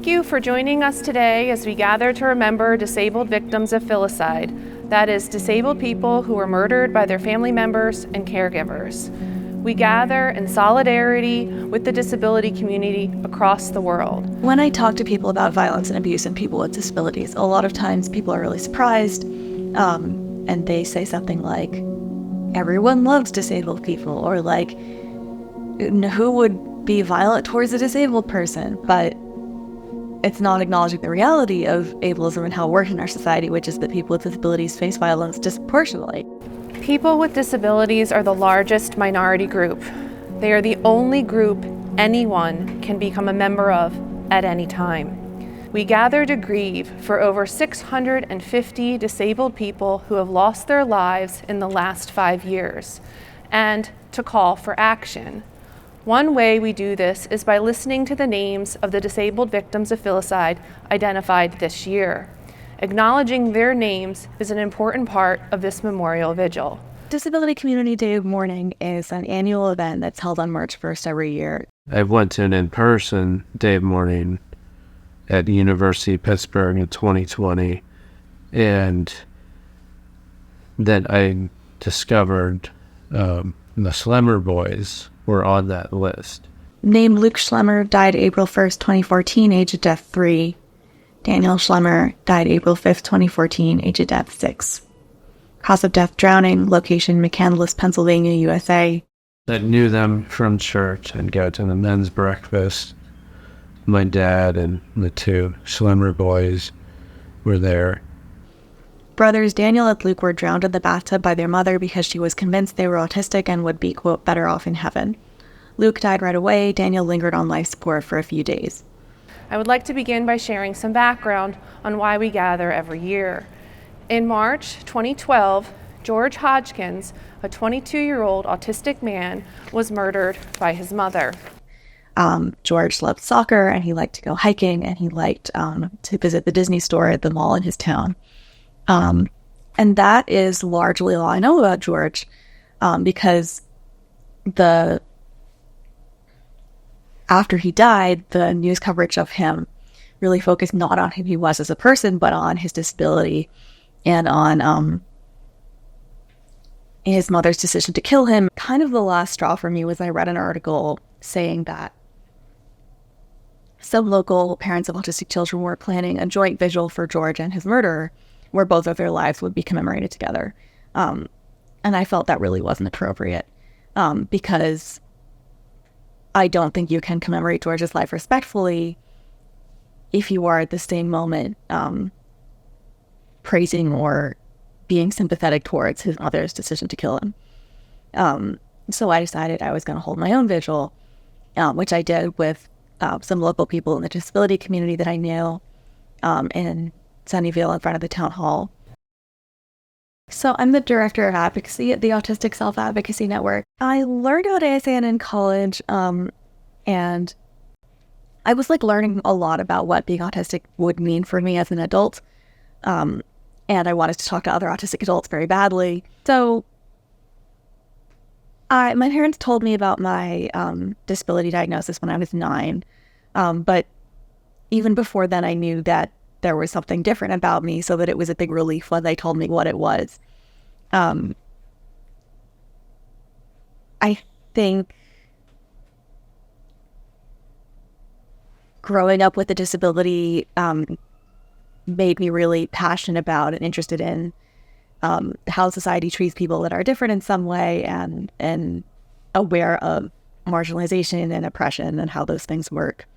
Thank you for joining us today as we gather to remember disabled victims of filicide, that is, disabled people who were murdered by their family members and caregivers. We gather in solidarity with the disability community across the world. When I talk to people about violence and abuse and people with disabilities, a lot of times people are really surprised, and they say something like, everyone loves disabled people, or like, who would be violent towards a disabled person? But it's not acknowledging the reality of ableism and how it works in our society, which is that people with disabilities face violence disproportionately. People with disabilities are the largest minority group. They are the only group anyone can become a member of at any time. We gather to grieve for over 650 disabled people who have lost their lives in the last 5 years, and to call for action. One way we do this is by listening to the names of the disabled victims of filicide identified this year. Acknowledging their names is an important part of this memorial vigil. Disability Community Day of Mourning is an annual event that's held on March 1st every year. I went to an in-person Day of Mourning at the University of Pittsburgh in 2020, and then I discovered the Schlemmer boys were on that list. Named Luke Schlemmer died April 1st, 2014, age of death 3. Daniel Schlemmer died April 5th, 2014, age of death 6. Cause of death, drowning. Location, McCandless, Pennsylvania, USA. I knew them from church and go to the men's breakfast. My dad and the two Schlemmer boys were there. Brothers Daniel and Luke were drowned in the bathtub by their mother because she was convinced they were autistic and would be, quote, better off in heaven. Luke died right away. Daniel lingered on life support for a few days. I would like to begin by sharing some background on why we gather every year. In March 2012, George Hodgkins, a 22-year-old autistic man, was murdered by his mother. George loved soccer, and he liked to go hiking, and he liked to visit the Disney store at the mall in his town. And that is largely all I know about George, because after he died, the news coverage of him really focused not on who he was as a person, but on his disability and on his mother's decision to kill him. Kind of the last straw for me was I read an article saying that some local parents of autistic children were planning a joint vigil for George and his murderer, where both of their lives would be commemorated together. And I felt that really wasn't appropriate, because I don't think you can commemorate George's life respectfully if you are at the same moment praising or being sympathetic towards his mother's decision to kill him. So I decided I was going to hold my own vigil, which I did with some local people in the disability community that I knew in Sunnyvale in front of the town hall. So I'm the director of advocacy at the Autistic Self Advocacy Network. I learned about ASAN in college, and I was learning a lot about what being autistic would mean for me as an adult. And I wanted to talk to other autistic adults very badly. So my parents told me about my disability diagnosis when I was 9. But even before then, I knew that there was something different about me, so that it was a big relief when they told me what it was. I think growing up with a disability made me really passionate about and interested in how society treats people that are different in some way, and aware of marginalization and oppression and how those things work.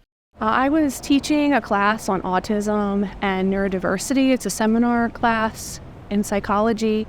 I was teaching a class on autism and neurodiversity. It's a seminar class in psychology.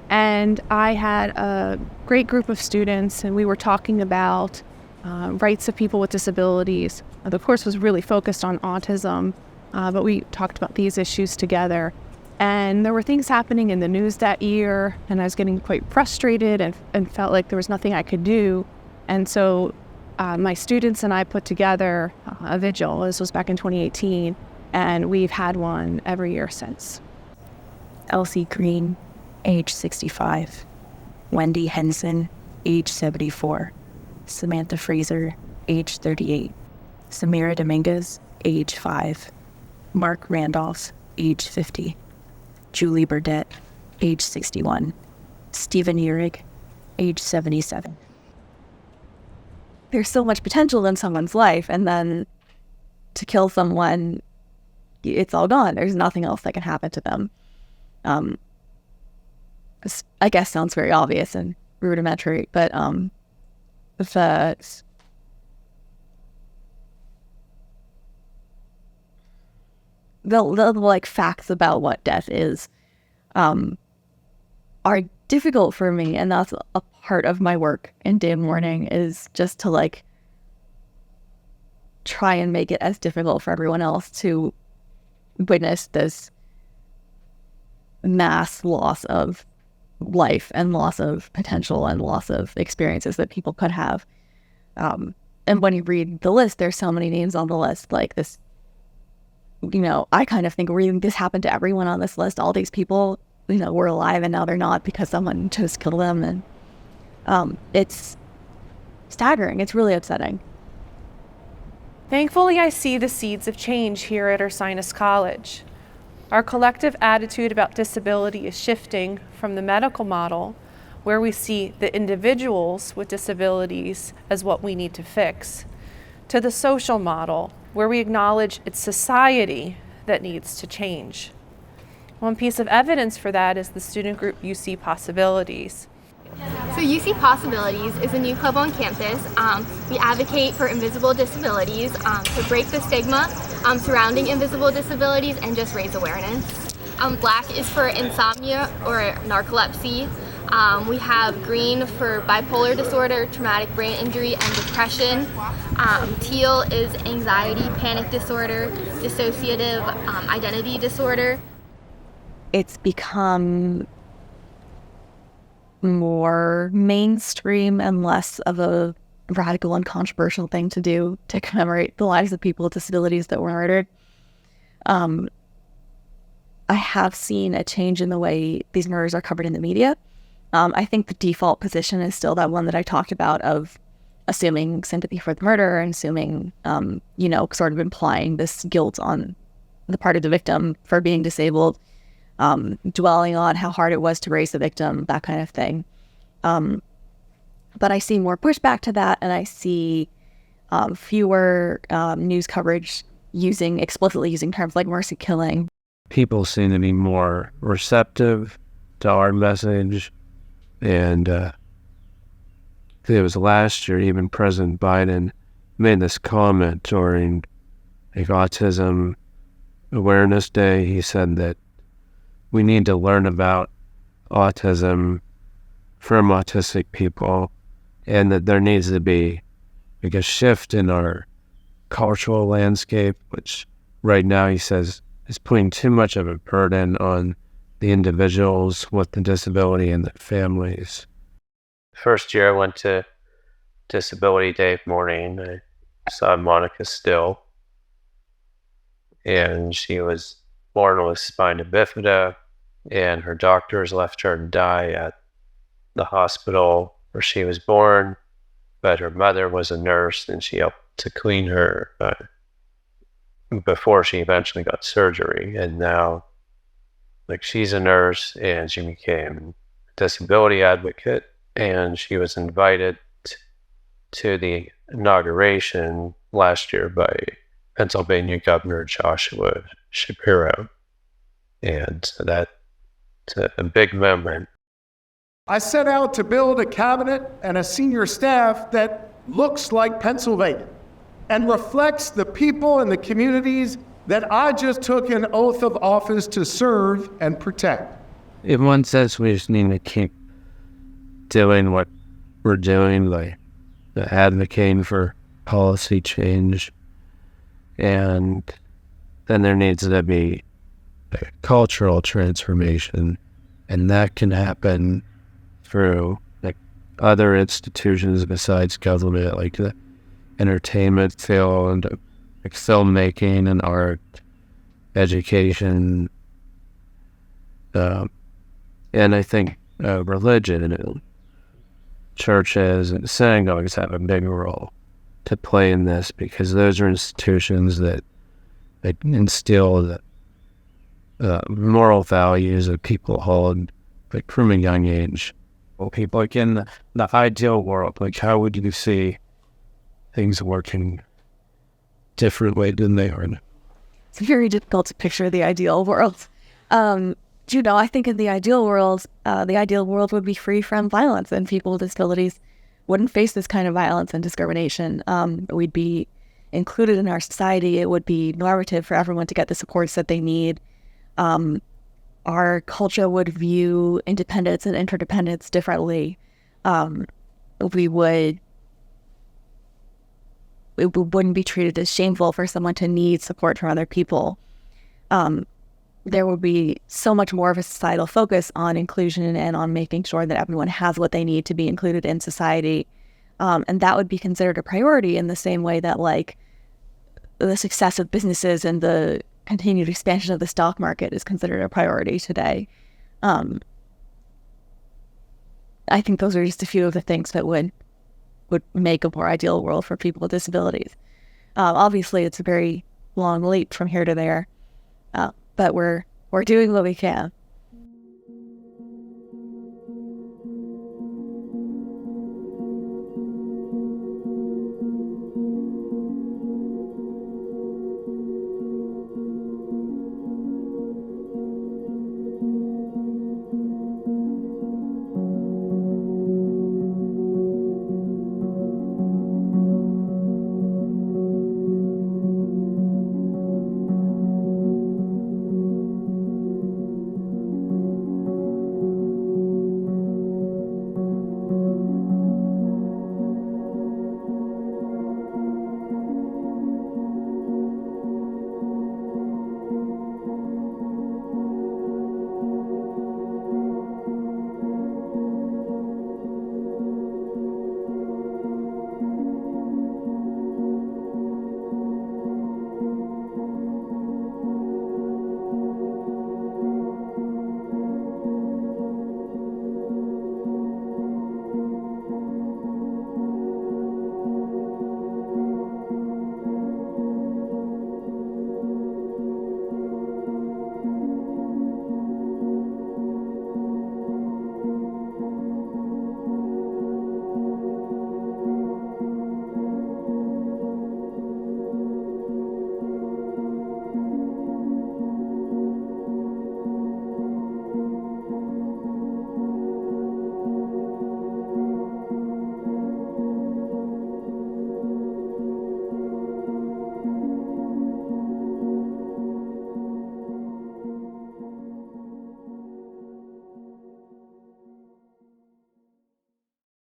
And I had a great group of students, and we were talking about rights of people with disabilities. The course was really focused on autism, but we talked about these issues together. And there were things happening in the news that year, and I was getting quite frustrated and felt like there was nothing I could do. And so my students and I put together a vigil. This was back in 2018, and we've had one every year since. Elsie Green, age 65. Wendy Henson, age 74. Samantha Fraser, age 38. Samira Dominguez, age 5. Mark Randolph, age 50. Julie Burdett, age 61. Stephen Urig, age 77. There's so much potential in someone's life, and then to kill someone, it's all gone. There's nothing else that can happen to them. This, I guess, sounds very obvious and rudimentary, but the like facts about what death is are difficult for me, and that's a part of my work in Day of Mourning, is just to like try and make it as difficult for everyone else to witness this mass loss of life and loss of potential and loss of experiences that people could have. And when you read the list, there's so many names on the list, like this, I kind of think reading this happened to everyone on this list. All these people, were alive and now they're not because someone chose to kill them. And it's staggering. It's really upsetting. Thankfully, I see the seeds of change here at Ursinus College. Our collective attitude about disability is shifting from the medical model, where we see the individuals with disabilities as what we need to fix, to the social model, where we acknowledge it's society that needs to change. One piece of evidence for that is the student group UC Possibilities. So UC Possibilities is a new club on campus. We advocate for invisible disabilities to break the stigma surrounding invisible disabilities and just raise awareness. Black is for insomnia or narcolepsy. We have green for bipolar disorder, traumatic brain injury, and depression. Teal is anxiety, panic disorder, dissociative identity disorder. It's become more mainstream and less of a radical and controversial thing to do to commemorate the lives of people with disabilities that were murdered. I have seen a change in the way these murders are covered in the media. I think the default position is still that one that I talked about of assuming sympathy for the murderer and assuming, sort of implying this guilt on the part of the victim for being disabled, dwelling on how hard it was to raise the victim, that kind of thing. But I see more pushback to that, and I see fewer news coverage explicitly using terms like mercy killing. People seem to be more receptive to our message. And it was last year, even President Biden made this comment during Autism Awareness Day. He said that we need to learn about autism from autistic people, and that there needs to be a shift in our cultural landscape, which right now he says is putting too much of a burden on the individuals with the disability and the families. First year I went to Disability Day of Mourning. I saw Monica Still, and she was born with spina bifida, and her doctors left her to die at the hospital where she was born, but her mother was a nurse and she helped to clean her before she eventually got surgery. And now she's a nurse and she became a disability advocate, and she was invited to the inauguration last year by Pennsylvania Governor Joshua Shapiro. And so that's a big moment. I set out to build a cabinet and a senior staff that looks like Pennsylvania and reflects the people and the communities that I just took an oath of office to serve and protect. In one sense, we just need to keep doing what we're doing, like advocating for policy change. And then there needs to be a cultural transformation, and that can happen through other institutions besides government, like the entertainment field, filmmaking and art, education, and I think religion and churches and synagogues have a big role to play in this, because those are institutions that They instill the moral values that people hold like from a young age. Well, people like in the ideal world, like how would you see things working differently than they are? It's very difficult to picture the ideal world. I think in the ideal world would be free from violence, and people with disabilities wouldn't face this kind of violence and discrimination. We'd be included in our society. It would be normative for everyone to get the supports that they need. Our culture would view independence and interdependence differently. It wouldn't be treated as shameful for someone to need support from other people. There would be so much more of a societal focus on inclusion and on making sure that everyone has what they need to be included in society. And that would be considered a priority in the same way that like the success of businesses and the continued expansion of the stock market is considered a priority today. I think those are just a few of the things that would make a more ideal world for people with disabilities. Obviously, it's a very long leap from here to there, but we're doing what we can.